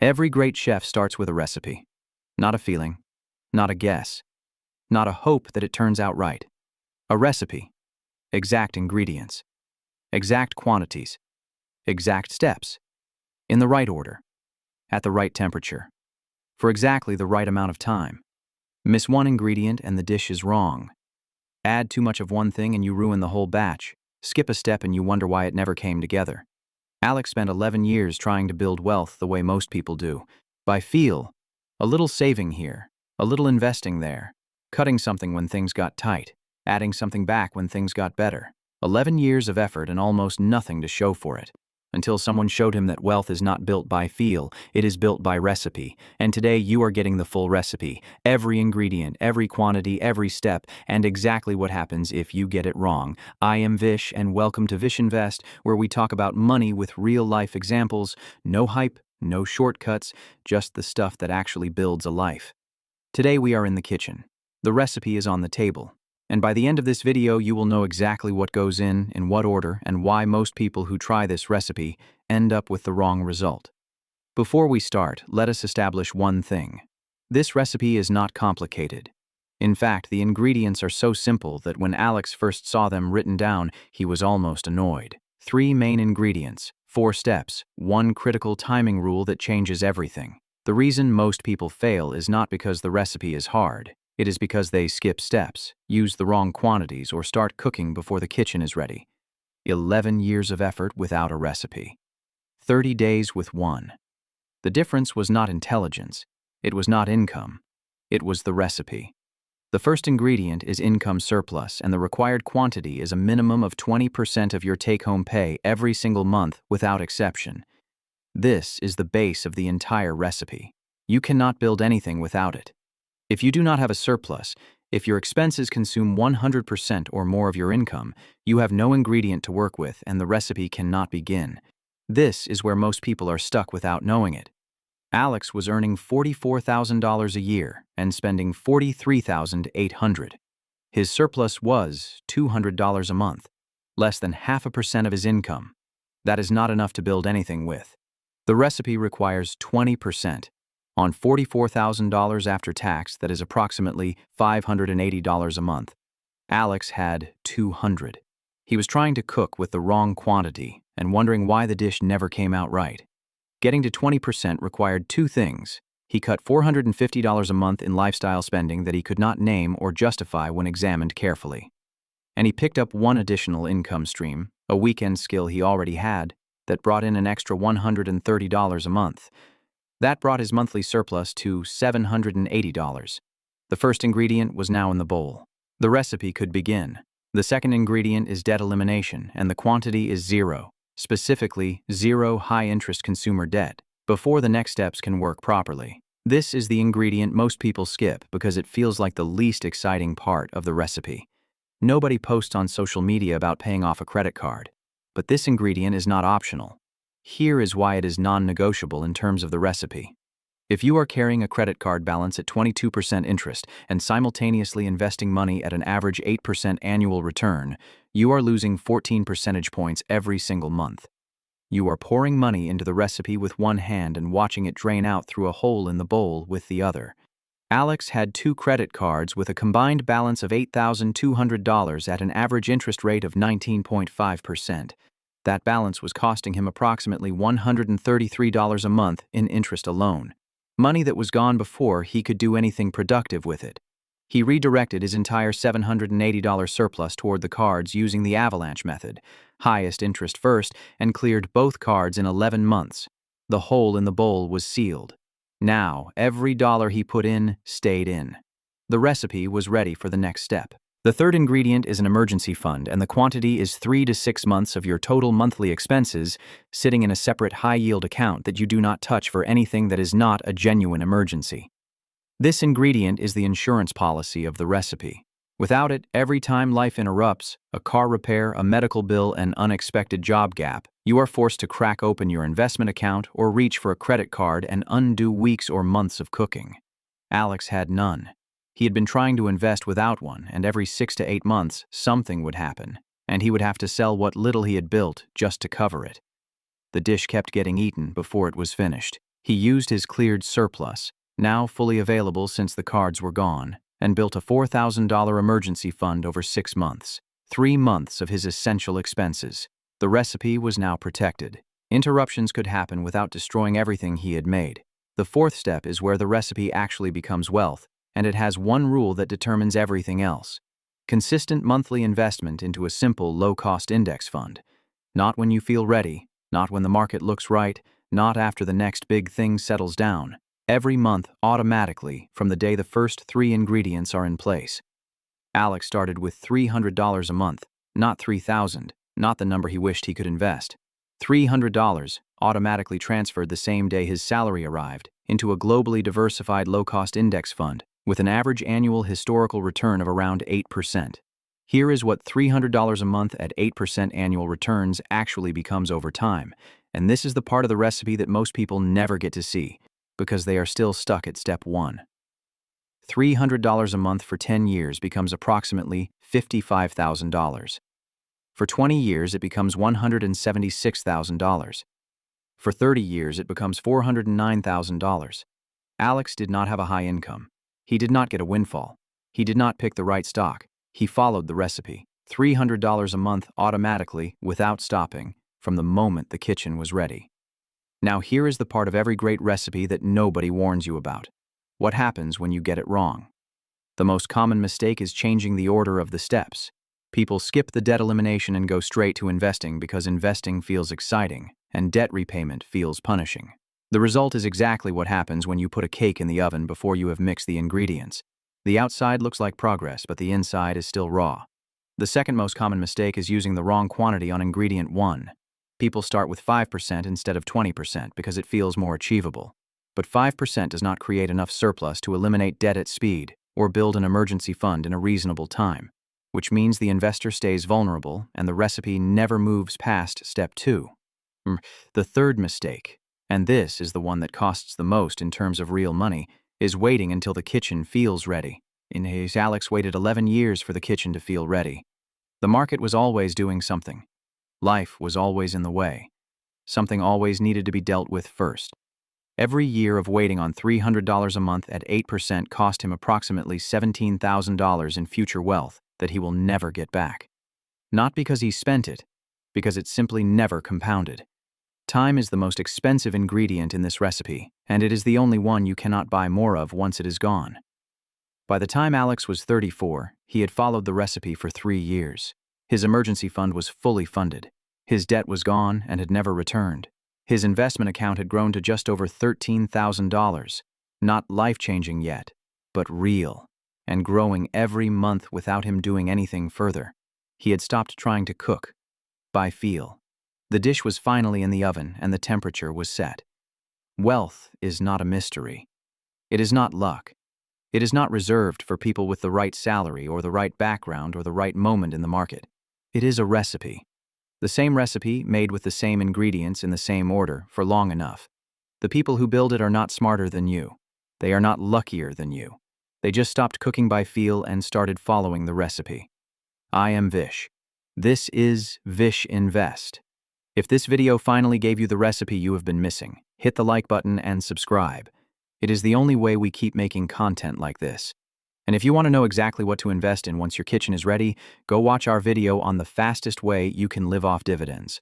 Every great chef starts with a recipe. Not a feeling, not a guess, not a hope that it turns out right. A recipe. Exact ingredients. Exact quantities. Exact steps. In the right order. At the right temperature. For exactly the right amount of time. Miss one ingredient and the dish is wrong. Add too much of one thing and you ruin the whole batch. Skip a step and you wonder why it never came together. Alex spent 11 years trying to build wealth the way most people do. By feel. A little saving here, a little investing there, cutting something when things got tight, adding something back when things got better. 11 years of effort and almost nothing to show for it. Until someone showed him that wealth is not built by feel, it is built by recipe. And today you are getting the full recipe. Every ingredient, every quantity, every step, and exactly what happens if you get it wrong. I am Vish, and welcome to VishInvest, where we talk about money with real-life examples. No hype, no shortcuts, just the stuff that actually builds a life. Today we are in the kitchen. The recipe is on the table. And by the end of this video, you will know exactly what goes in what order, and why most people who try this recipe end up with the wrong result. Before we start, let us establish one thing. This recipe is not complicated. In fact, the ingredients are so simple that when Alex first saw them written down, he was almost annoyed. 3 main ingredients, 4 steps, 1 critical timing rule that changes everything. The reason most people fail is not because the recipe is hard. It is because they skip steps, use the wrong quantities, or start cooking before the kitchen is ready. 11 years of effort without a recipe. 30 days with one. The difference was not intelligence. It was not income. It was the recipe. The first ingredient is income surplus, and the required quantity is a minimum of 20% of your take-home pay every single month without exception. This is the base of the entire recipe. You cannot build anything without it. If you do not have a surplus, if your expenses consume 100% or more of your income, you have no ingredient to work with and the recipe cannot begin. This is where most people are stuck without knowing it. Alex was earning $44,000 a year and spending $43,800. His surplus was $200 a month, less than 0.5% of his income. That is not enough to build anything with. The recipe requires 20%. On $44,000 after tax, that is approximately $580 a month. Alex had $200. He was trying to cook with the wrong quantity and wondering why the dish never came out right. Getting to 20% required 2 things. He cut $450 a month in lifestyle spending that he could not name or justify when examined carefully. And he picked up 1 additional income stream, a weekend skill he already had, that brought in an extra $130 a month. That brought his monthly surplus to $780. The first ingredient was now in the bowl. The recipe could begin. The second ingredient is debt elimination, and the quantity is 0, specifically 0 high-interest consumer debt, before the next steps can work properly. This is the ingredient most people skip because it feels like the least exciting part of the recipe. Nobody posts on social media about paying off a credit card, but this ingredient is not optional. Here is why it is non-negotiable in terms of the recipe. If you are carrying a credit card balance at 22% interest and simultaneously investing money at an average 8% annual return, you are losing 14 percentage points every single month. You are pouring money into the recipe with one hand and watching it drain out through a hole in the bowl with the other. Alex had 2 credit cards with a combined balance of $8,200 at an average interest rate of 19.5%. That balance was costing him approximately $133 a month in interest alone. Money that was gone before he could do anything productive with it. He redirected his entire $780 surplus toward the cards using the avalanche method, highest interest first, and cleared both cards in 11 months. The hole in the bowl was sealed. Now, every dollar he put in stayed in. The recipe was ready for the next step. The third ingredient is an emergency fund, and the quantity is 3 to 6 months of your total monthly expenses sitting in a separate high-yield account that you do not touch for anything that is not a genuine emergency. This ingredient is the insurance policy of the recipe. Without it, every time life interrupts, a car repair, a medical bill, an unexpected job gap, you are forced to crack open your investment account or reach for a credit card and undo weeks or months of cooking. Alex had none. He had been trying to invest without one, and every 6 to 8 months, something would happen, and he would have to sell what little he had built just to cover it. The dish kept getting eaten before it was finished. He used his cleared surplus, now fully available since the cards were gone, and built a $4,000 emergency fund over 6 months, 3 months of his essential expenses. The recipe was now protected. Interruptions could happen without destroying everything he had made. The fourth step is where the recipe actually becomes wealth, and it has one rule that determines everything else. Consistent monthly investment into a simple, low-cost index fund. Not when you feel ready, not when the market looks right, not after the next big thing settles down. Every month, automatically, from the day the first 3 ingredients are in place. Alex started with $300 a month, not $3,000, not the number he wished he could invest. $300 automatically transferred the same day his salary arrived into a globally diversified low-cost index fund with an average annual historical return of around 8%. Here is what $300 a month at 8% annual returns actually becomes over time, and this is the part of the recipe that most people never get to see, because they are still stuck at step 1. $300 a month for 10 years becomes approximately $55,000. For 20 years, it becomes $176,000. For 30 years, it becomes $409,000. Alex did not have a high income. He did not get a windfall. He did not pick the right stock. He followed the recipe. $300 a month automatically, without stopping, from the moment the kitchen was ready. Now here is the part of every great recipe that nobody warns you about. What happens when you get it wrong? The most common mistake is changing the order of the steps. People skip the debt elimination and go straight to investing because investing feels exciting and debt repayment feels punishing. The result is exactly what happens when you put a cake in the oven before you have mixed the ingredients. The outside looks like progress, but the inside is still raw. The second most common mistake is using the wrong quantity on ingredient 1. People start with 5% instead of 20% because it feels more achievable. But 5% does not create enough surplus to eliminate debt at speed or build an emergency fund in a reasonable time, which means the investor stays vulnerable and the recipe never moves past step 2. The third mistake, and this is the one that costs the most in terms of real money, is waiting until the kitchen feels ready. Alex waited 11 years for the kitchen to feel ready. The market was always doing something. Life was always in the way. Something always needed to be dealt with first. Every year of waiting on $300 a month at 8% cost him approximately $17,000 in future wealth that he will never get back. Not because he spent it, because it simply never compounded. Time is the most expensive ingredient in this recipe, and it is the only one you cannot buy more of once it is gone. By the time Alex was 34, he had followed the recipe for 3 years. His emergency fund was fully funded. His debt was gone and had never returned. His investment account had grown to just over $13,000. Not life-changing yet, but real, and growing every month without him doing anything further. He had stopped trying to cook. By feel. The dish was finally in the oven and the temperature was set. Wealth is not a mystery. It is not luck. It is not reserved for people with the right salary or the right background or the right moment in the market. It is a recipe. The same recipe made with the same ingredients in the same order for long enough. The people who build it are not smarter than you. They are not luckier than you. They just stopped cooking by feel and started following the recipe. I am Vish. This is VishInvest. If this video finally gave you the recipe you have been missing, hit the like button and subscribe. It is the only way we keep making content like this. And if you want to know exactly what to invest in once your kitchen is ready, go watch our video on the fastest way you can live off dividends.